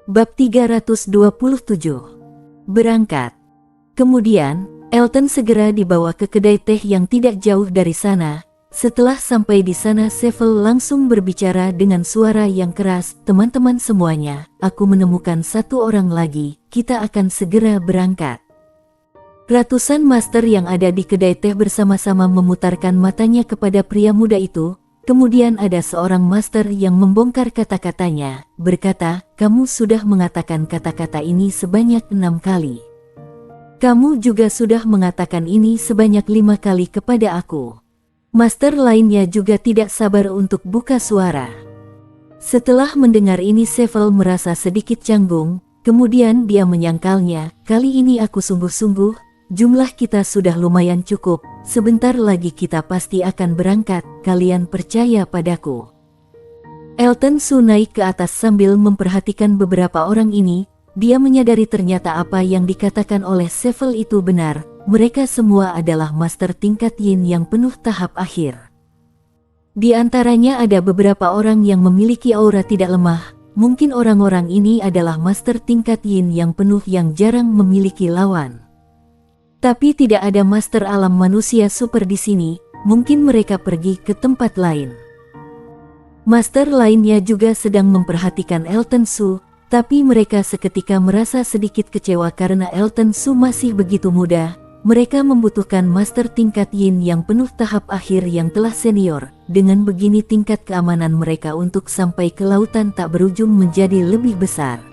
Bab 327. Berangkat. Kemudian, Elton segera dibawa ke kedai teh yang tidak jauh dari sana. Setelah sampai di sana, Seville langsung berbicara dengan suara yang keras, "Teman-teman semuanya, aku menemukan satu orang lagi, kita akan segera berangkat." Ratusan master yang ada di kedai teh bersama-sama memutarkan matanya kepada pria muda itu. Kemudian ada seorang master yang membongkar kata-katanya, berkata, "Kamu sudah mengatakan kata-kata ini sebanyak 6 kali. Kamu juga sudah mengatakan ini sebanyak 5 kali kepada aku." Master lainnya juga tidak sabar untuk buka suara. Setelah mendengar ini, Seville merasa sedikit canggung, kemudian dia menyangkalnya, "Kali ini aku sungguh-sungguh, jumlah kita sudah lumayan cukup. Sebentar lagi kita pasti akan berangkat, kalian percaya padaku." Elton Su naik ke atas sambil memperhatikan beberapa orang ini. Dia menyadari ternyata apa yang dikatakan oleh Seville itu benar. Mereka semua adalah master tingkat Yin yang penuh tahap akhir. Di antaranya ada beberapa orang yang memiliki aura tidak lemah. Mungkin orang-orang ini adalah master tingkat Yin yang penuh yang jarang memiliki lawan. Tapi tidak ada master alam manusia super di sini, mungkin mereka pergi ke tempat lain. Master lainnya juga sedang memperhatikan Elton Su, tapi mereka seketika merasa sedikit kecewa karena Elton Su masih begitu muda. Mereka membutuhkan master tingkat Yin yang penuh tahap akhir yang telah senior. Dengan begini tingkat keamanan mereka untuk sampai ke lautan tak berujung menjadi lebih besar.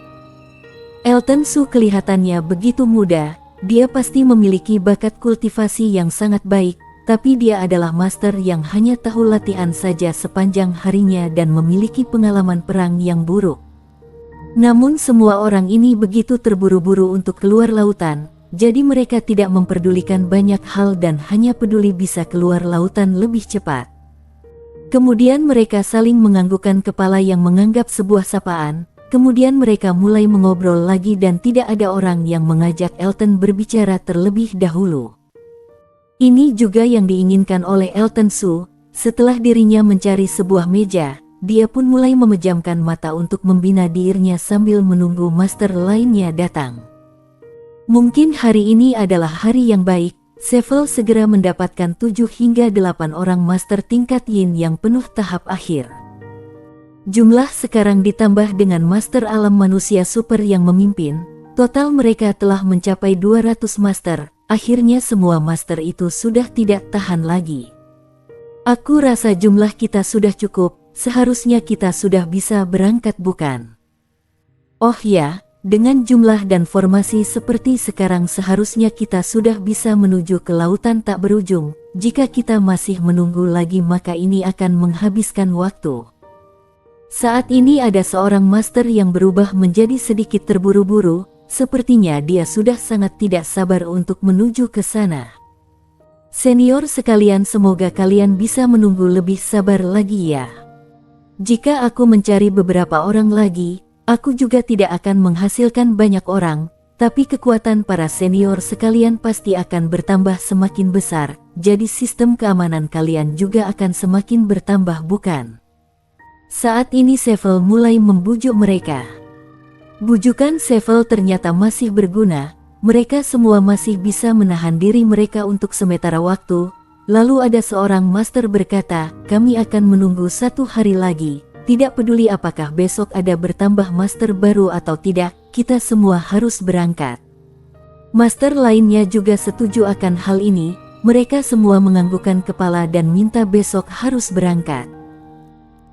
Elton Su kelihatannya begitu muda. Dia pasti memiliki bakat kultivasi yang sangat baik, tapi dia adalah master yang hanya tahu latihan saja sepanjang harinya dan memiliki pengalaman perang yang buruk. Namun semua orang ini begitu terburu-buru untuk keluar lautan, jadi mereka tidak memperdulikan banyak hal dan hanya peduli bisa keluar lautan lebih cepat. Kemudian mereka saling menganggukkan kepala yang menganggap sebuah sapaan. Kemudian mereka mulai mengobrol lagi dan tidak ada orang yang mengajak Elton berbicara terlebih dahulu. Ini juga yang diinginkan oleh Elton Su. Setelah dirinya mencari sebuah meja, dia pun mulai memejamkan mata untuk membina dirinya sambil menunggu master lainnya datang. Mungkin hari ini adalah hari yang baik. Seville segera mendapatkan 7 hingga 8 orang master tingkat Yin yang penuh tahap akhir. Jumlah sekarang ditambah dengan master alam manusia super yang memimpin, total mereka telah mencapai 200 master. Akhirnya semua master itu sudah tidak tahan lagi. "Aku rasa jumlah kita sudah cukup, seharusnya kita sudah bisa berangkat bukan?" "Oh ya, dengan jumlah dan formasi seperti sekarang seharusnya kita sudah bisa menuju ke lautan tak berujung. Jika kita masih menunggu lagi maka ini akan menghabiskan waktu." Saat ini ada seorang master yang berubah menjadi sedikit terburu-buru, sepertinya dia sudah sangat tidak sabar untuk menuju ke sana. "Senior sekalian, semoga kalian bisa menunggu lebih sabar lagi ya. Jika aku mencari beberapa orang lagi, aku juga tidak akan menghasilkan banyak orang, tapi kekuatan para senior sekalian pasti akan bertambah semakin besar, jadi sistem keamanan kalian juga akan semakin bertambah bukan?" Saat ini Seville mulai membujuk mereka. Bujukan Seville ternyata masih berguna, mereka semua masih bisa menahan diri mereka untuk sementara waktu. Lalu ada seorang master berkata, "Kami akan menunggu 1 hari lagi, tidak peduli apakah besok ada bertambah master baru atau tidak, kita semua harus berangkat." Master lainnya juga setuju akan hal ini, mereka semua menganggukkan kepala dan minta besok harus berangkat.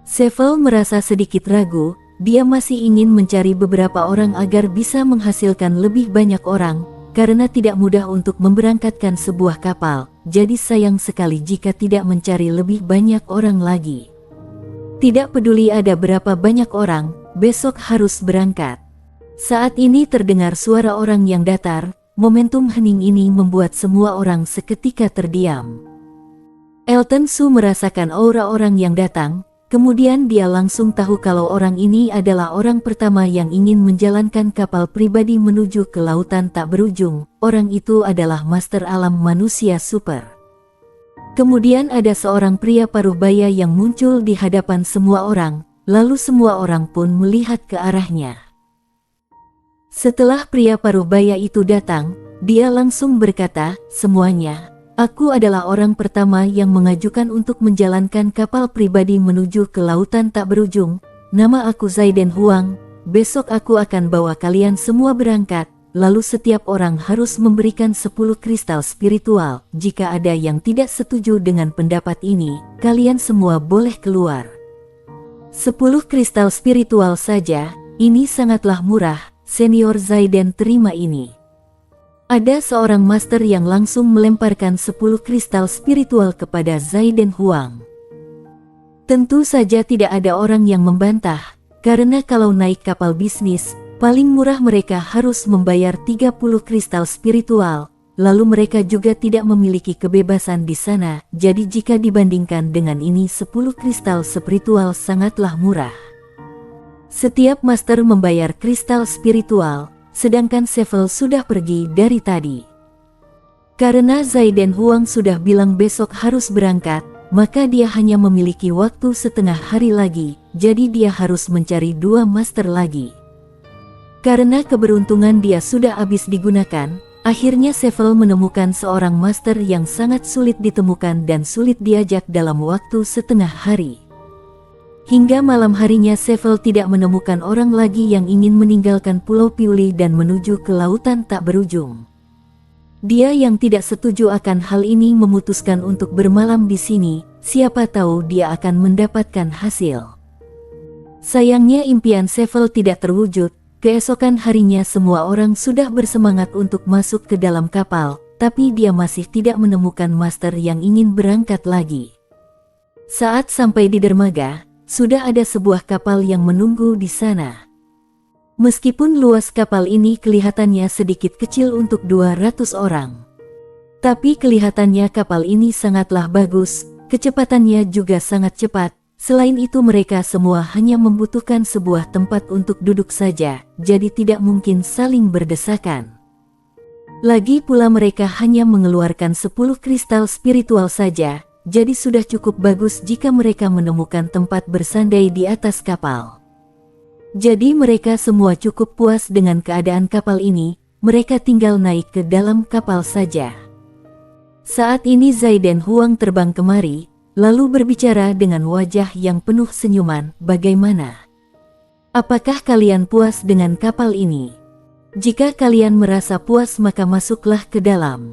Seville merasa sedikit ragu, dia masih ingin mencari beberapa orang agar bisa menghasilkan lebih banyak orang, karena tidak mudah untuk memberangkatkan sebuah kapal, jadi sayang sekali jika tidak mencari lebih banyak orang lagi. Tidak peduli ada berapa banyak orang, besok harus berangkat. Saat ini terdengar suara orang yang datar, momentum hening ini membuat semua orang seketika terdiam. Elton Su merasakan aura orang yang datang. Kemudian dia langsung tahu kalau orang ini adalah orang pertama yang ingin menjalankan kapal pribadi menuju ke lautan tak berujung. Orang itu adalah master alam manusia super. Kemudian ada seorang pria paruh baya yang muncul di hadapan semua orang, lalu semua orang pun melihat ke arahnya. Setelah pria paruh baya itu datang, dia langsung berkata, "Semuanya, aku adalah orang pertama yang mengajukan untuk menjalankan kapal pribadi menuju ke lautan tak berujung. Nama aku Zaiden Huang, besok aku akan bawa kalian semua berangkat. Lalu setiap orang harus memberikan 10 kristal spiritual. Jika ada yang tidak setuju dengan pendapat ini, kalian semua boleh keluar." 10 kristal spiritual saja, ini sangatlah murah. Senior Zaiden terima ini. Ada seorang master yang langsung melemparkan 10 kristal spiritual kepada Zaiden Huang. Tentu saja tidak ada orang yang membantah, karena kalau naik kapal bisnis, paling murah mereka harus membayar 30 kristal spiritual, lalu mereka juga tidak memiliki kebebasan di sana, jadi jika dibandingkan dengan ini 10 kristal spiritual sangatlah murah. Setiap master membayar kristal spiritual, sedangkan Sevel sudah pergi dari tadi. Karena Zaiden Huang sudah bilang besok harus berangkat, maka dia hanya memiliki waktu setengah hari lagi, jadi dia harus mencari 2 master lagi. Karena keberuntungan dia sudah habis digunakan, akhirnya Sevel menemukan seorang master yang sangat sulit ditemukan dan sulit diajak dalam waktu setengah hari. Hingga malam harinya Sevel tidak menemukan orang lagi yang ingin meninggalkan Pulau Piuli dan menuju ke lautan tak berujung. Dia yang tidak setuju akan hal ini memutuskan untuk bermalam di sini, siapa tahu dia akan mendapatkan hasil. Sayangnya impian Sevel tidak terwujud. Keesokan harinya semua orang sudah bersemangat untuk masuk ke dalam kapal, tapi dia masih tidak menemukan master yang ingin berangkat lagi. Saat sampai di dermaga, sudah ada sebuah kapal yang menunggu di sana. Meskipun luas kapal ini kelihatannya sedikit kecil untuk 200 orang. Tapi kelihatannya kapal ini sangatlah bagus, kecepatannya juga sangat cepat. Selain itu mereka semua hanya membutuhkan sebuah tempat untuk duduk saja, jadi tidak mungkin saling berdesakan. Lagi pula mereka hanya mengeluarkan 10 kristal spiritual saja, jadi sudah cukup bagus jika mereka menemukan tempat bersandai di atas kapal. Jadi mereka semua cukup puas dengan keadaan kapal ini, mereka tinggal naik ke dalam kapal saja. Saat ini Zaiden Huang terbang kemari, lalu berbicara dengan wajah yang penuh senyuman, "Bagaimana? Apakah kalian puas dengan kapal ini? Jika kalian merasa puas maka masuklah ke dalam."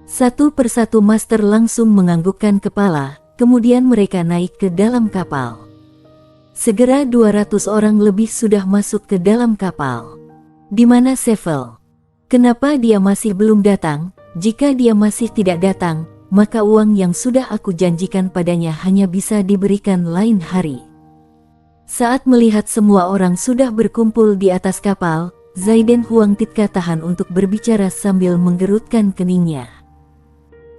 Satu persatu master langsung menganggukkan kepala, kemudian mereka naik ke dalam kapal. Segera 200 orang lebih sudah masuk ke dalam kapal. Di mana Sevel? Kenapa dia masih belum datang? Jika dia masih tidak datang, maka uang yang sudah aku janjikan padanya hanya bisa diberikan lain hari. Saat melihat semua orang sudah berkumpul di atas kapal, Zaiden Huang tidak tahan untuk berbicara sambil menggerutkan keningnya.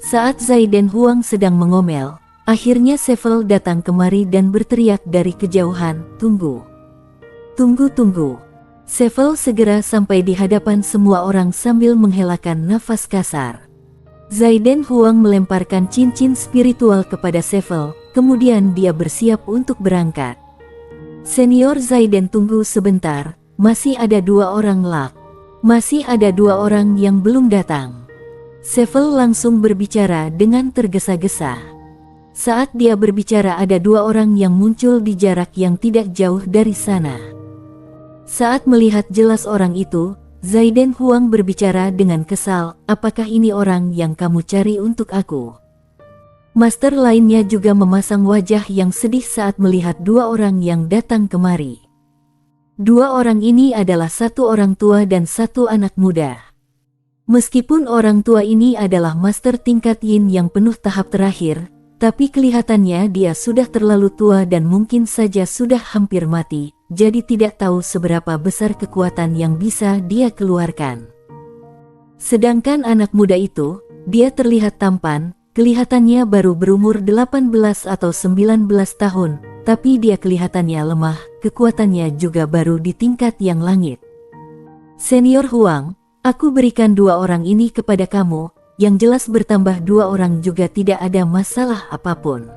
Saat Zaiden Huang sedang mengomel, akhirnya Sevel datang kemari dan berteriak dari kejauhan, "Tunggu! Tunggu, tunggu!" Sevel segera sampai di hadapan semua orang sambil menghelakan nafas kasar. Zaiden Huang melemparkan cincin spiritual kepada Sevel, kemudian dia bersiap untuk berangkat. "Senior Zaiden, tunggu sebentar, masih ada 2 orang lak. Masih ada 2 orang yang belum datang." Sevel langsung berbicara dengan tergesa-gesa. Saat dia berbicara ada 2 orang yang muncul di jarak yang tidak jauh dari sana. Saat melihat jelas orang itu, Zaiden Huang berbicara dengan kesal, "Apakah ini orang yang kamu cari untuk aku?" Master lainnya juga memasang wajah yang sedih saat melihat 2 orang yang datang kemari. 2 orang ini adalah 1 orang tua dan 1 anak muda. Meskipun orang tua ini adalah master tingkat Yin yang penuh tahap terakhir, tapi kelihatannya dia sudah terlalu tua dan mungkin saja sudah hampir mati, jadi tidak tahu seberapa besar kekuatan yang bisa dia keluarkan. Sedangkan anak muda itu, dia terlihat tampan, kelihatannya baru berumur 18 atau 19 tahun, tapi dia kelihatannya lemah, kekuatannya juga baru di tingkat yang langit. "Senior Huang, aku berikan 2 orang ini kepada kamu, yang jelas bertambah 2 orang juga tidak ada masalah apapun.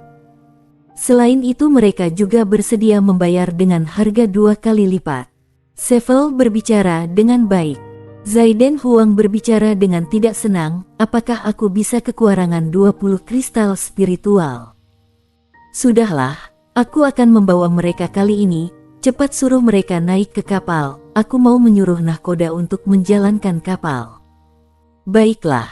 Selain itu mereka juga bersedia membayar dengan harga 2 kali lipat." Sevel berbicara dengan baik. Zaiden Huang berbicara dengan tidak senang, apakah aku bisa kekurangan 20 kristal spiritual? Sudahlah, aku akan membawa mereka kali ini, cepat suruh mereka naik ke kapal, aku mau menyuruh nahkoda untuk menjalankan kapal. Baiklah.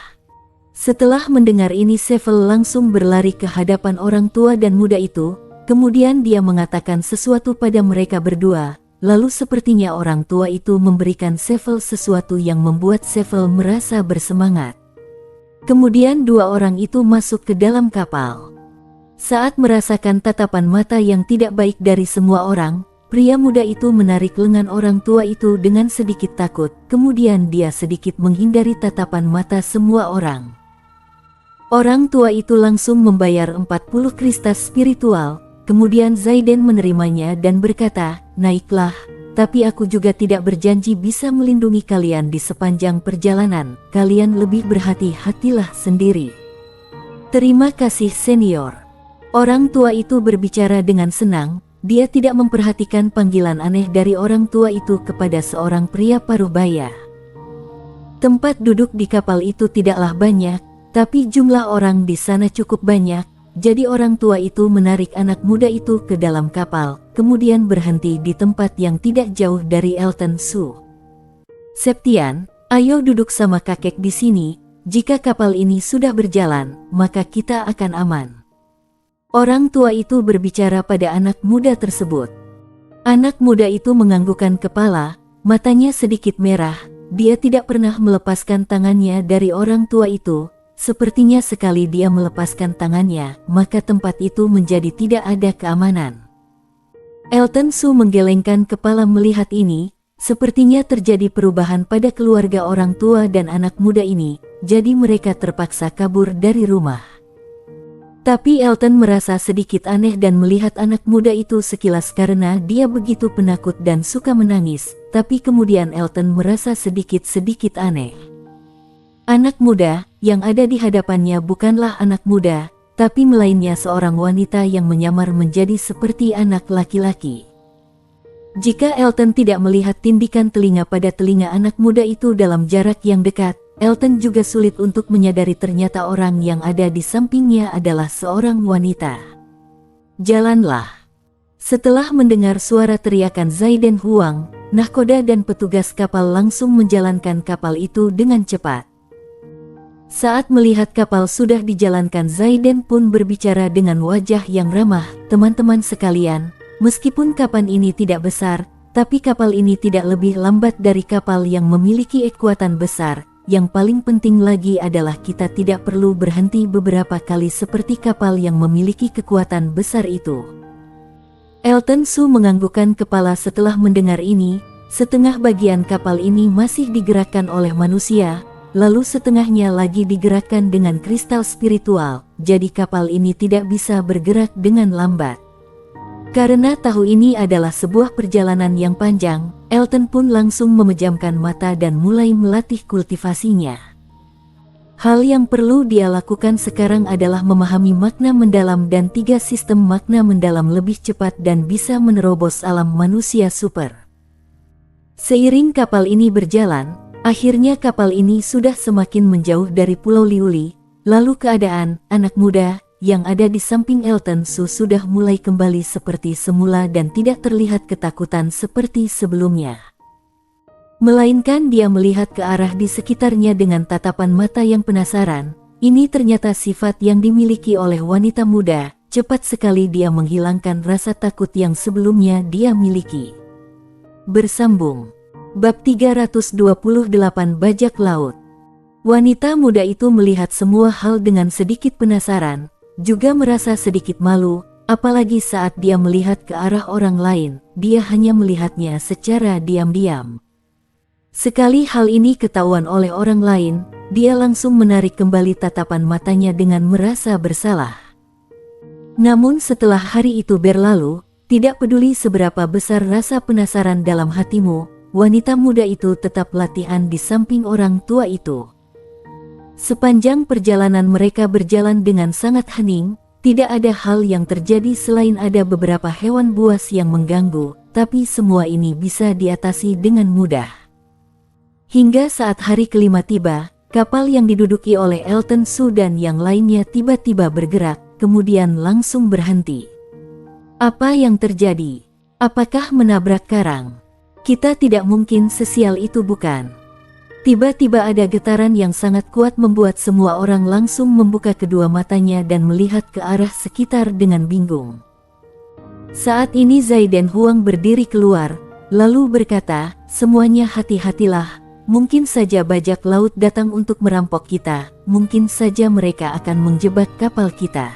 Setelah mendengar ini Sevel langsung berlari ke hadapan orang tua dan muda itu, kemudian dia mengatakan sesuatu pada mereka berdua. Lalu sepertinya orang tua itu memberikan Sevel sesuatu yang membuat Sevel merasa bersemangat. Kemudian dua orang itu masuk ke dalam kapal. Saat merasakan tatapan mata yang tidak baik dari semua orang, pria muda itu menarik lengan orang tua itu dengan sedikit takut, kemudian dia sedikit menghindari tatapan mata semua orang. Orang tua itu langsung membayar 40 kristal spiritual. Kemudian Zaiden menerimanya dan berkata, naiklah, tapi aku juga tidak berjanji bisa melindungi kalian di sepanjang perjalanan, kalian lebih berhati-hatilah sendiri. Terima kasih senior. Orang tua itu berbicara dengan senang, dia tidak memperhatikan panggilan aneh dari orang tua itu kepada seorang pria parubaya. Tempat duduk di kapal itu tidaklah banyak, tapi jumlah orang di sana cukup banyak. Jadi orang tua itu menarik anak muda itu ke dalam kapal, kemudian berhenti di tempat yang tidak jauh dari Elton Su. Septian, ayo duduk sama kakek di sini, jika kapal ini sudah berjalan, maka kita akan aman. Orang tua itu berbicara pada anak muda tersebut. Anak muda itu menganggukkan kepala, matanya sedikit merah, dia tidak pernah melepaskan tangannya dari orang tua itu. Sepertinya sekali dia melepaskan tangannya, maka tempat itu menjadi tidak ada keamanan. Elton Su menggelengkan kepala melihat ini, sepertinya terjadi perubahan pada keluarga orang tua dan anak muda ini, jadi mereka terpaksa kabur dari rumah. Tapi Elton merasa sedikit aneh dan melihat anak muda itu sekilas karena dia begitu penakut dan suka menangis, tapi kemudian Elton merasa sedikit-sedikit aneh. Anak muda yang ada di hadapannya bukanlah anak muda, tapi melainnya seorang wanita yang menyamar menjadi seperti anak laki-laki. Jika Elton tidak melihat tindikan telinga pada telinga anak muda itu dalam jarak yang dekat, Elton juga sulit untuk menyadari ternyata orang yang ada di sampingnya adalah seorang wanita. Jalanlah. Setelah mendengar suara teriakan Zaiden Huang, nahkoda dan petugas kapal langsung menjalankan kapal itu dengan cepat. Saat melihat kapal sudah dijalankan, Zaiden pun berbicara dengan wajah yang ramah, teman-teman sekalian, meskipun kapal ini tidak besar, tapi kapal ini tidak lebih lambat dari kapal yang memiliki kekuatan besar. Yang paling penting lagi adalah kita tidak perlu berhenti beberapa kali seperti kapal yang memiliki kekuatan besar itu. Elton Su menganggukkan kepala setelah mendengar ini, setengah bagian kapal ini masih digerakkan oleh manusia, lalu setengahnya lagi digerakkan dengan kristal spiritual, jadi kapal ini tidak bisa bergerak dengan lambat. Karena tahu ini adalah sebuah perjalanan yang panjang, Elton pun langsung memejamkan mata dan mulai melatih kultivasinya. Hal yang perlu dia lakukan sekarang adalah memahami makna mendalam dan 3 sistem makna mendalam lebih cepat dan bisa menerobos alam manusia super. Seiring kapal ini berjalan, akhirnya kapal ini sudah semakin menjauh dari Pulau Liuli, lalu keadaan anak muda yang ada di samping Elton Su sudah mulai kembali seperti semula dan tidak terlihat ketakutan seperti sebelumnya. Melainkan dia melihat ke arah di sekitarnya dengan tatapan mata yang penasaran. Ini ternyata sifat yang dimiliki oleh wanita muda, cepat sekali dia menghilangkan rasa takut yang sebelumnya dia miliki. Bersambung. Bab 328 Bajak Laut. Wanita muda itu melihat semua hal dengan sedikit penasaran, juga merasa sedikit malu, apalagi saat dia melihat ke arah orang lain, dia hanya melihatnya secara diam-diam. Sekali hal ini ketahuan oleh orang lain, dia langsung menarik kembali tatapan matanya dengan merasa bersalah. Namun setelah hari itu berlalu, tidak peduli seberapa besar rasa penasaran dalam hatimu, wanita muda itu tetap latihan di samping orang tua itu. Sepanjang perjalanan mereka berjalan dengan sangat hening, tidak ada hal yang terjadi selain ada beberapa hewan buas yang mengganggu, tapi semua ini bisa diatasi dengan mudah. Hingga saat hari kelima tiba, kapal yang diduduki oleh Elton Su dan yang lainnya tiba-tiba bergerak, kemudian langsung berhenti. Apa yang terjadi? Apakah menabrak karang? Kita tidak mungkin sesial itu, bukan? Tiba-tiba ada getaran yang sangat kuat membuat semua orang langsung membuka kedua matanya dan melihat ke arah sekitar dengan bingung. Saat ini Zai dan Huang berdiri keluar, lalu berkata, "Semuanya hati-hatilah, mungkin saja bajak laut datang untuk merampok kita, mungkin saja mereka akan menjebak kapal kita."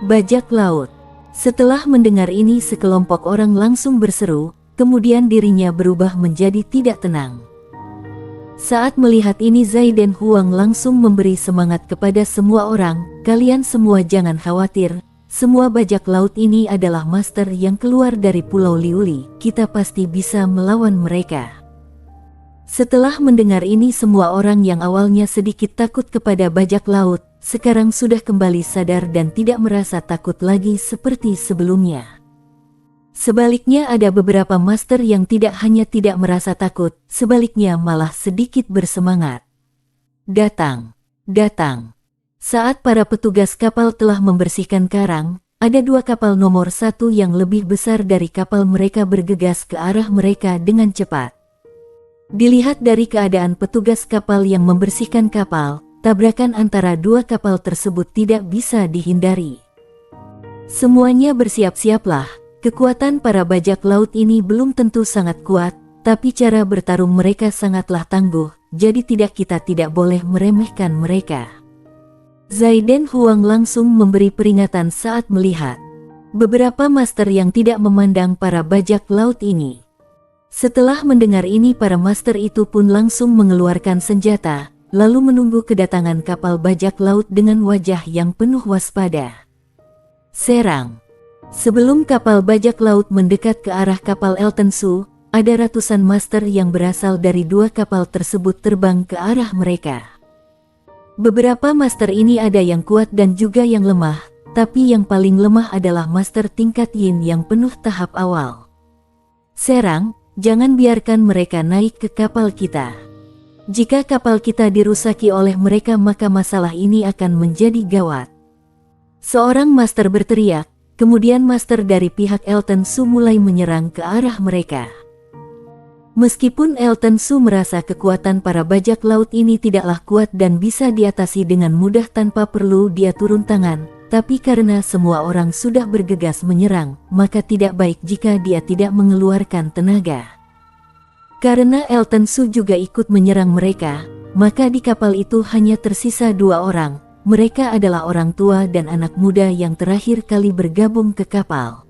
Bajak laut. Setelah mendengar ini sekelompok orang langsung berseru, kemudian dirinya berubah menjadi tidak tenang. Saat melihat ini Zai dan Huang langsung memberi semangat kepada semua orang, "Kalian semua jangan khawatir, semua bajak laut ini adalah master yang keluar dari Pulau Liuli, kita pasti bisa melawan mereka." Setelah mendengar ini semua orang yang awalnya sedikit takut kepada bajak laut, sekarang sudah kembali sadar dan tidak merasa takut lagi seperti sebelumnya. Sebaliknya ada beberapa master yang tidak hanya tidak merasa takut, sebaliknya malah sedikit bersemangat. Datang, datang. Saat para petugas kapal telah membersihkan karang, ada dua kapal nomor 1 yang lebih besar dari kapal mereka bergegas ke arah mereka dengan cepat. Dilihat dari keadaan petugas kapal yang membersihkan kapal, tabrakan antara dua kapal tersebut tidak bisa dihindari. Semuanya bersiap-siaplah, kekuatan para bajak laut ini belum tentu sangat kuat, tapi cara bertarung mereka sangatlah tangguh, jadi kita tidak boleh meremehkan mereka. Zai dan Huang langsung memberi peringatan saat melihat beberapa master yang tidak memandang para bajak laut ini. Setelah mendengar ini para master itu pun langsung mengeluarkan senjata, lalu menunggu kedatangan kapal bajak laut dengan wajah yang penuh waspada. Serang. Sebelum kapal bajak laut mendekat ke arah kapal Elton Su, ada ratusan master yang berasal dari dua kapal tersebut terbang ke arah mereka. Beberapa master ini ada yang kuat dan juga yang lemah, tapi yang paling lemah adalah master tingkat Yin yang penuh tahap awal. Serang, jangan biarkan mereka naik ke kapal kita. Jika kapal kita dirusaki oleh mereka maka masalah ini akan menjadi gawat. Seorang master berteriak, kemudian master dari pihak Elton Su mulai menyerang ke arah mereka. Meskipun Elton Su merasa kekuatan para bajak laut ini tidaklah kuat dan bisa diatasi dengan mudah tanpa perlu dia turun tangan, tapi karena semua orang sudah bergegas menyerang, maka tidak baik jika dia tidak mengeluarkan tenaga. Karena Elton Su juga ikut menyerang mereka, maka di kapal itu hanya tersisa dua orang. Mereka adalah orang tua dan anak muda yang terakhir kali bergabung ke kapal.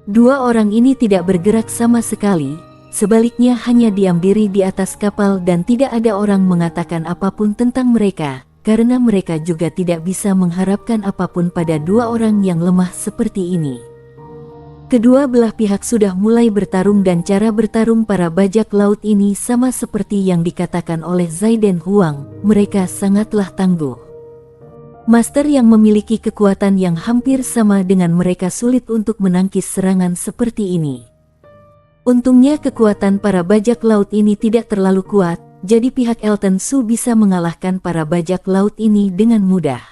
Dua orang ini tidak bergerak sama sekali, sebaliknya hanya diam diri di atas kapal dan tidak ada orang mengatakan apapun tentang mereka, karena mereka juga tidak bisa mengharapkan apapun pada dua orang yang lemah seperti ini. Kedua belah pihak sudah mulai bertarung dan cara bertarung para bajak laut ini sama seperti yang dikatakan oleh Zai dan Huang, mereka sangatlah tangguh. Master yang memiliki kekuatan yang hampir sama dengan mereka sulit untuk menangkis serangan seperti ini. Untungnya kekuatan para bajak laut ini tidak terlalu kuat, jadi pihak Elton Su bisa mengalahkan para bajak laut ini dengan mudah.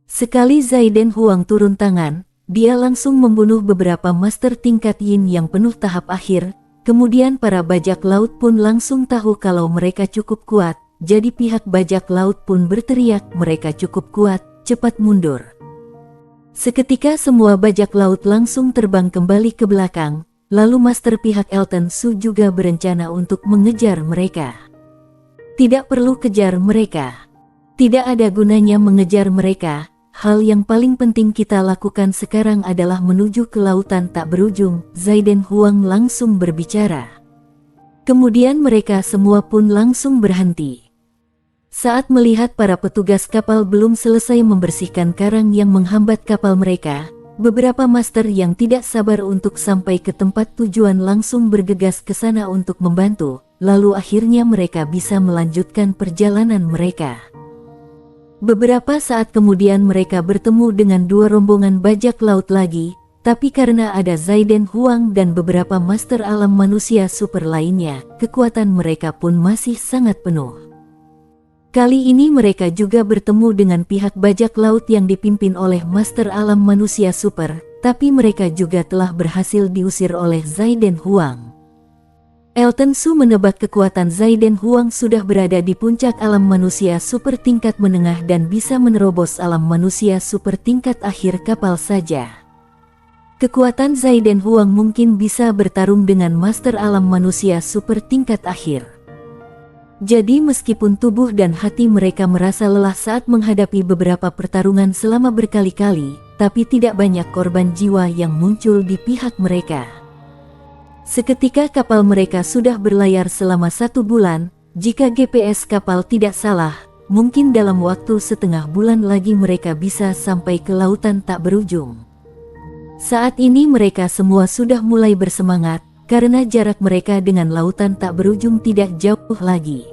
Sekali Zai dan Huang turun tangan, dia langsung membunuh beberapa master tingkat Yin yang penuh tahap akhir, kemudian para bajak laut pun langsung tahu kalau mereka cukup kuat, jadi pihak bajak laut pun berteriak mereka cukup kuat, cepat mundur. Seketika semua bajak laut langsung terbang kembali ke belakang, lalu master pihak Elton Su juga berencana untuk mengejar mereka. Tidak perlu kejar mereka. Tidak ada gunanya mengejar mereka. Hal yang paling penting kita lakukan sekarang adalah menuju ke lautan tak berujung. Zai dan Huang langsung berbicara. Kemudian mereka semua pun langsung berhenti. Saat melihat para petugas kapal belum selesai membersihkan karang yang menghambat kapal mereka, beberapa master yang tidak sabar untuk sampai ke tempat tujuan langsung bergegas ke sana untuk membantu, lalu akhirnya mereka bisa melanjutkan perjalanan mereka. Beberapa saat kemudian mereka bertemu dengan dua rombongan bajak laut lagi, tapi karena ada Zaiden Huang dan beberapa master alam manusia super lainnya, kekuatan mereka pun masih sangat penuh. Kali ini mereka juga bertemu dengan pihak bajak laut yang dipimpin oleh master alam manusia super, tapi mereka juga telah berhasil diusir oleh Zaiden Huang. Elton Su menebak kekuatan Zaiden Huang sudah berada di puncak alam manusia super tingkat menengah dan bisa menerobos alam manusia super tingkat akhir kapal saja. Kekuatan Zaiden Huang mungkin bisa bertarung dengan master alam manusia super tingkat akhir. Jadi meskipun tubuh dan hati mereka merasa lelah saat menghadapi beberapa pertarungan selama berkali-kali, tapi tidak banyak korban jiwa yang muncul di pihak mereka. Seketika kapal mereka sudah berlayar selama 1 bulan, jika GPS kapal tidak salah, mungkin dalam waktu setengah bulan lagi mereka bisa sampai ke lautan tak berujung. Saat ini mereka semua sudah mulai bersemangat, karena jarak mereka dengan lautan tak berujung tidak jauh lagi.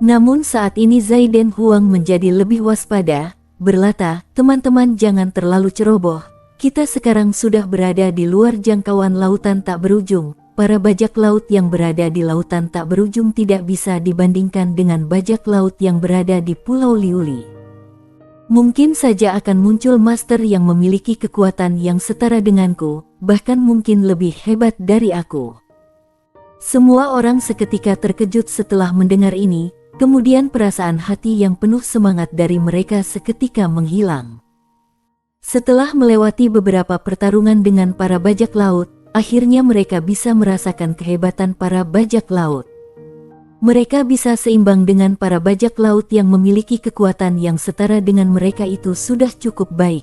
Namun saat ini Zaiden Huang menjadi lebih waspada, berlata, teman-teman jangan terlalu ceroboh, kita sekarang sudah berada di luar jangkauan lautan tak berujung, para bajak laut yang berada di lautan tak berujung tidak bisa dibandingkan dengan bajak laut yang berada di Pulau Liuli. Mungkin saja akan muncul master yang memiliki kekuatan yang setara denganku, bahkan mungkin lebih hebat dari aku. Semua orang seketika terkejut setelah mendengar ini, kemudian perasaan hati yang penuh semangat dari mereka seketika menghilang. Setelah melewati beberapa pertarungan dengan para bajak laut, akhirnya mereka bisa merasakan kehebatan para bajak laut. Mereka bisa seimbang dengan para bajak laut yang memiliki kekuatan yang setara dengan mereka itu sudah cukup baik.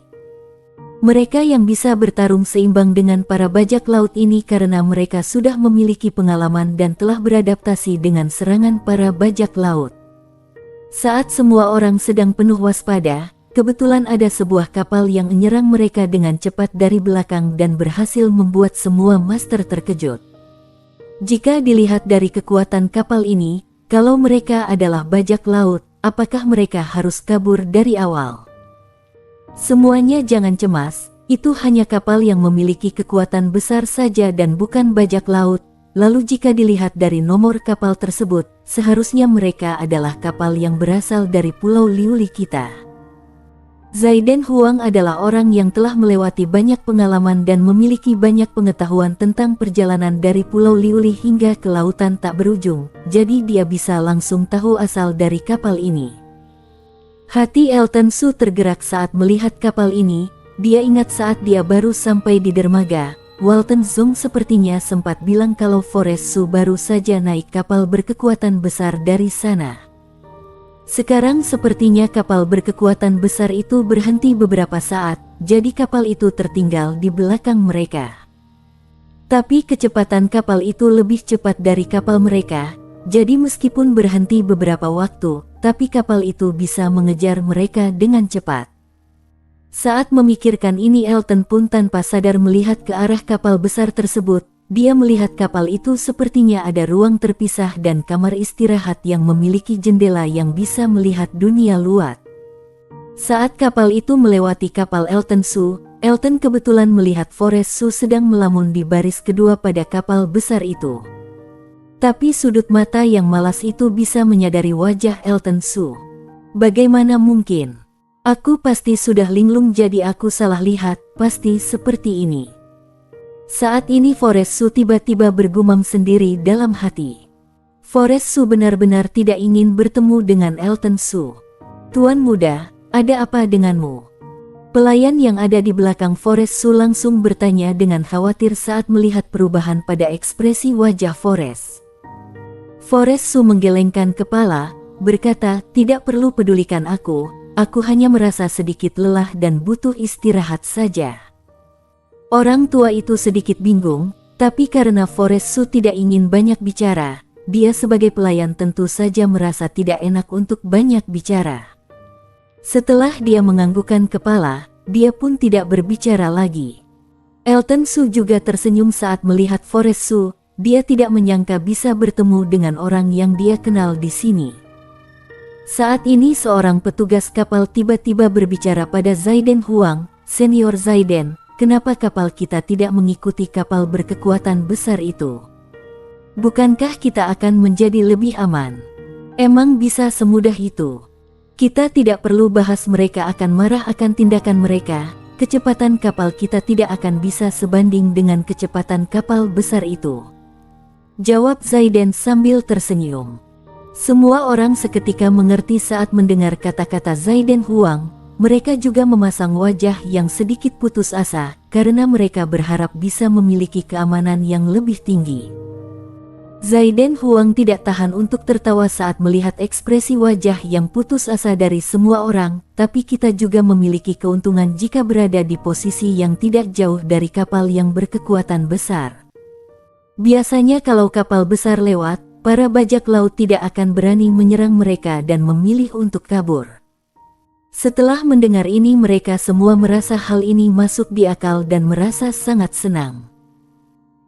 Mereka yang bisa bertarung seimbang dengan para bajak laut ini karena mereka sudah memiliki pengalaman dan telah beradaptasi dengan serangan para bajak laut. Saat semua orang sedang penuh waspada, kebetulan ada sebuah kapal yang menyerang mereka dengan cepat dari belakang dan berhasil membuat semua master terkejut. Jika dilihat dari kekuatan kapal ini, kalau mereka adalah bajak laut, apakah mereka harus kabur dari awal? Semuanya jangan cemas, itu hanya kapal yang memiliki kekuatan besar saja dan bukan bajak laut. Lalu jika dilihat dari nomor kapal tersebut, seharusnya mereka adalah kapal yang berasal dari Pulau Liuli kita. Zaiden Huang adalah orang yang telah melewati banyak pengalaman dan memiliki banyak pengetahuan tentang perjalanan dari Pulau Liuli hingga ke lautan tak berujung, jadi dia bisa langsung tahu asal dari kapal ini. Hati Elton Su tergerak saat melihat kapal ini, dia ingat saat dia baru sampai di dermaga, Walton Zong sepertinya sempat bilang kalau Forest Su baru saja naik kapal berkekuatan besar dari sana. Sekarang sepertinya kapal berkekuatan besar itu berhenti beberapa saat, jadi kapal itu tertinggal di belakang mereka. Tapi kecepatan kapal itu lebih cepat dari kapal mereka, jadi meskipun berhenti beberapa waktu, tapi kapal itu bisa mengejar mereka dengan cepat. Saat memikirkan ini Elton pun tanpa sadar melihat ke arah kapal besar tersebut. Dia melihat kapal itu sepertinya ada ruang terpisah dan kamar istirahat yang memiliki jendela yang bisa melihat dunia luar. Saat kapal itu melewati kapal Elton Su, Elton kebetulan melihat Forest Su sedang melamun di baris kedua pada kapal besar itu. Tapi sudut mata yang malas itu bisa menyadari wajah Elton Su. Bagaimana mungkin? Aku pasti sudah linglung jadi aku salah lihat, pasti seperti ini. Saat ini Forest Su tiba-tiba bergumam sendiri dalam hati. Forest Su benar-benar tidak ingin bertemu dengan Elton Su. Tuan muda, ada apa denganmu? Pelayan yang ada di belakang Forest Su langsung bertanya dengan khawatir saat melihat perubahan pada ekspresi wajah Forest. Forest Su menggelengkan kepala, berkata, tidak perlu pedulikan aku hanya merasa sedikit lelah dan butuh istirahat saja. Orang tua itu sedikit bingung, tapi karena Forest Su tidak ingin banyak bicara, dia sebagai pelayan tentu saja merasa tidak enak untuk banyak bicara. Setelah dia menganggukkan kepala, dia pun tidak berbicara lagi. Elton Su juga tersenyum saat melihat Forest Su, dia tidak menyangka bisa bertemu dengan orang yang dia kenal di sini. Saat ini seorang petugas kapal tiba-tiba berbicara pada Zaiden Huang, Senior Zaiden, kenapa kapal kita tidak mengikuti kapal berkekuatan besar itu? Bukankah kita akan menjadi lebih aman? Emang bisa semudah itu? Kita tidak perlu bahas, mereka akan marah akan tindakan mereka. Kecepatan kapal kita tidak akan bisa sebanding dengan kecepatan kapal besar itu, jawab Zaiden sambil tersenyum. Semua orang seketika mengerti saat mendengar kata-kata Zaiden Huang. Mereka juga memasang wajah yang sedikit putus asa, karena mereka berharap bisa memiliki keamanan yang lebih tinggi. Zaiden Huang tidak tahan untuk tertawa saat melihat ekspresi wajah yang putus asa dari semua orang, tapi kita juga memiliki keuntungan jika berada di posisi yang tidak jauh dari kapal yang berkekuatan besar. Biasanya kalau kapal besar lewat, para bajak laut tidak akan berani menyerang mereka dan memilih untuk kabur. Setelah mendengar ini, mereka semua merasa hal ini masuk di akal dan merasa sangat senang.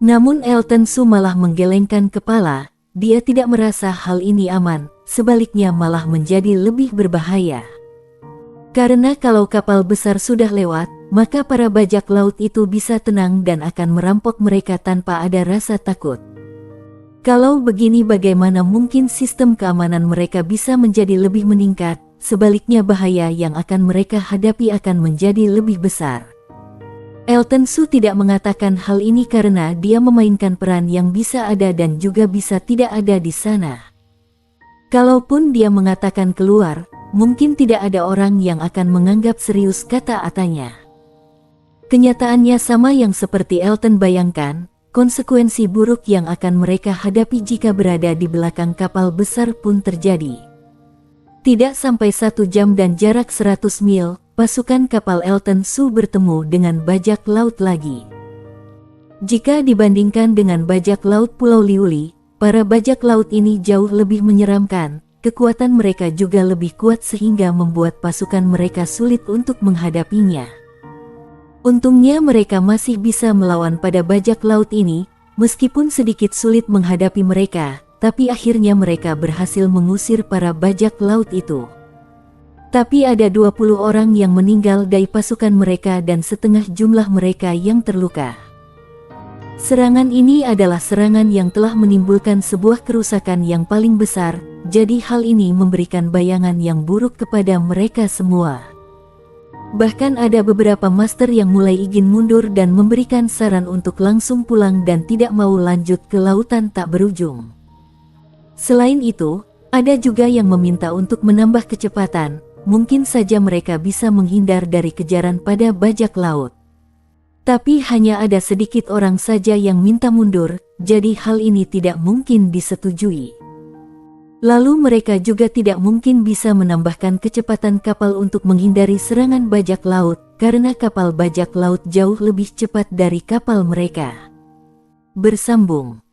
Namun Elton Su malah menggelengkan kepala. Dia tidak merasa hal ini aman, sebaliknya malah menjadi lebih berbahaya. Karena kalau kapal besar sudah lewat, maka para bajak laut itu bisa tenang dan akan merampok mereka tanpa ada rasa takut. Kalau begini, bagaimana mungkin sistem keamanan mereka bisa menjadi lebih meningkat? Sebaliknya, bahaya yang akan mereka hadapi akan menjadi lebih besar. Elton Su tidak mengatakan hal ini karena dia memainkan peran yang bisa ada dan juga bisa tidak ada di sana. Kalaupun dia mengatakan keluar, mungkin tidak ada orang yang akan menganggap serius kata-katanya. Kenyataannya sama yang seperti Elton bayangkan, konsekuensi buruk yang akan mereka hadapi jika berada di belakang kapal besar pun terjadi. Tidak sampai 1 jam dan jarak 100 mil, pasukan kapal Elton Su bertemu dengan bajak laut lagi. Jika dibandingkan dengan bajak laut Pulau Liuli, para bajak laut ini jauh lebih menyeramkan. Kekuatan mereka juga lebih kuat sehingga membuat pasukan mereka sulit untuk menghadapinya. Untungnya mereka masih bisa melawan pada bajak laut ini, meskipun sedikit sulit menghadapi mereka, tapi akhirnya mereka berhasil mengusir para bajak laut itu. Tapi ada 20 orang yang meninggal dari pasukan mereka dan setengah jumlah mereka yang terluka. Serangan ini adalah serangan yang telah menimbulkan sebuah kerusakan yang paling besar, jadi hal ini memberikan bayangan yang buruk kepada mereka semua. Bahkan ada beberapa master yang mulai ingin mundur dan memberikan saran untuk langsung pulang dan tidak mau lanjut ke lautan tak berujung. Selain itu, ada juga yang meminta untuk menambah kecepatan. Mungkin saja mereka bisa menghindar dari kejaran pada bajak laut. Tapi hanya ada sedikit orang saja yang minta mundur, jadi hal ini tidak mungkin disetujui. Lalu mereka juga tidak mungkin bisa menambahkan kecepatan kapal untuk menghindari serangan bajak laut, karena kapal bajak laut jauh lebih cepat dari kapal mereka. Bersambung.